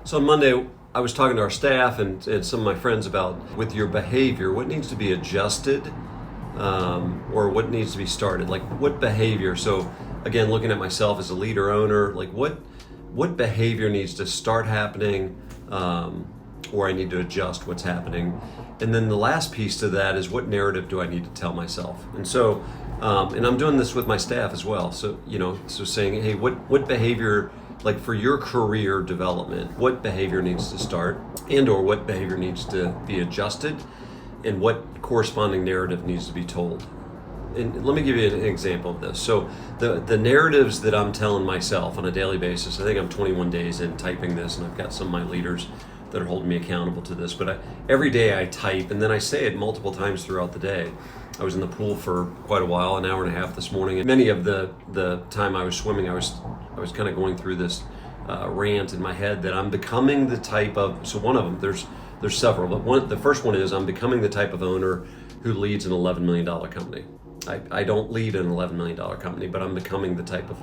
So on Monday, I was talking to our staff and some of my friends about with your behavior, what needs to be adjusted or what needs to be started. Like what behavior? So again, looking at myself as a leader owner, like what behavior needs to start happening, or I need to adjust what's happening. And then the last piece to that is what narrative do I need to tell myself? And so, and I'm doing this with my staff as well. So, so saying, hey, what behavior, like for your career development, what behavior needs to start and or what behavior needs to be adjusted and what corresponding narrative needs to be told. And let me give you an example of this. So the narratives that I'm telling myself on a daily basis, I think I'm 21 days in typing this, and I've got some of my leaders that are holding me accountable to this. But every day I type, and then I say it multiple times throughout the day. I was in the pool for quite a while, an hour and a half this morning. And many of the time I was swimming, I was kind of going through this rant in my head that I'm becoming the type of. So one of them, there's several, but the first one is I'm becoming the type of owner who leads an $11 million company. I don't lead an $11 million company, but I'm becoming the type of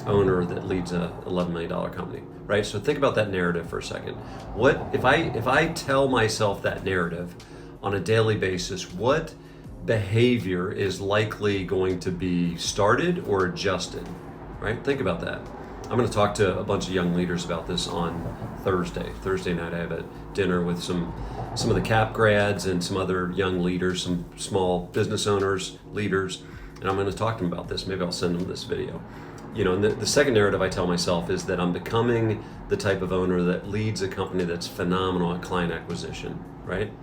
owner that leads a $11 million company, right? So think about that narrative for a second. What if I tell myself that narrative on a daily basis, what behavior is likely going to be started or adjusted, right? Think about that. I'm going to talk to a bunch of young leaders about this on Thursday night. I have a dinner with some of the CAP grads and some other young leaders, some small business owners, leaders, and I'm going to talk to them about this. Maybe I'll send them this video. And the second narrative I tell myself is that I'm becoming the type of owner that leads a company that's phenomenal at client acquisition, right?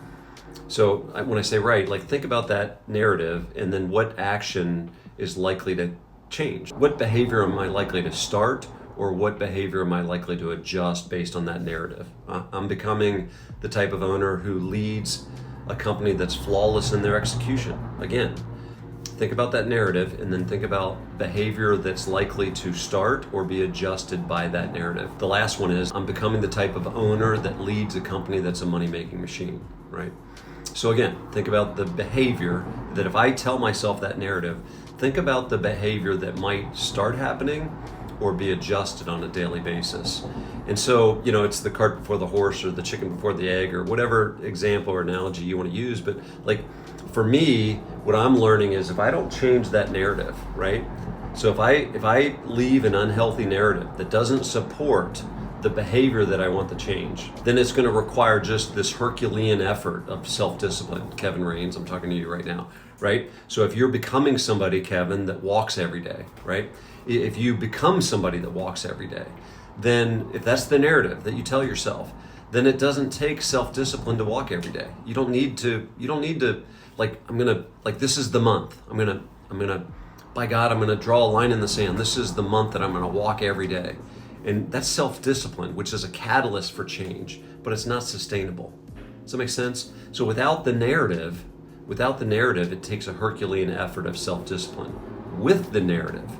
So when I say right, like think about that narrative and then what action is likely to change. What behavior am I likely to start or what behavior am I likely to adjust based on that narrative? I'm becoming the type of owner who leads a company that's flawless in their execution. Again, think about that narrative and then think about behavior that's likely to start or be adjusted by that narrative. The last one is I'm becoming the type of owner that leads a company that's a money-making machine, right? So again, think about the behavior that if I tell myself that narrative, think about the behavior that might start happening or be adjusted on a daily basis. And so, it's the cart before the horse or the chicken before the egg or whatever example or analogy you want to use. But like for me, what I'm learning is if I don't change that narrative, right? So if I leave an unhealthy narrative that doesn't support the behavior that I want to change, then it's going to require just this Herculean effort of self-discipline. Kevin Raines, I'm talking to you right now, right? So if you're becoming somebody, Kevin, that walks every day, right? If you become somebody that walks every day, then if that's the narrative that you tell yourself, then it doesn't take self-discipline to walk every day. You don't need to, this is the month. By God, I'm going to draw a line in the sand. This is the month that I'm going to walk every day. And that's self-discipline, which is a catalyst for change, but it's not sustainable. Does that make sense? So without the narrative, it takes a Herculean effort of self-discipline. With the narrative,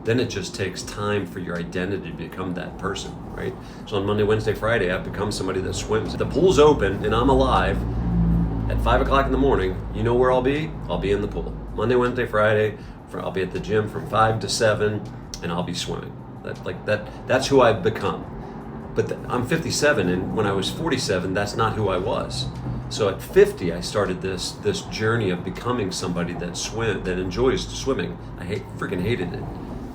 then it just takes time for your identity to become that person, right? So on Monday, Wednesday, Friday, I've become somebody that swims. The pool's open and I'm alive at 5 o'clock in the morning. You know where I'll be? I'll be in the pool. Monday, Wednesday, Friday, I'll be at the gym from 5 to 7 and I'll be swimming. That's who I've become. But I'm 57, and when I was 47, that's not who I was. So at 50, I started this journey of becoming somebody that enjoys swimming. I freaking hated it.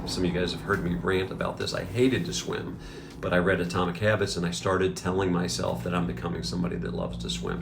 Some of you guys have heard me rant about this. I hated to swim, but I read Atomic Habits, and I started telling myself that I'm becoming somebody that loves to swim.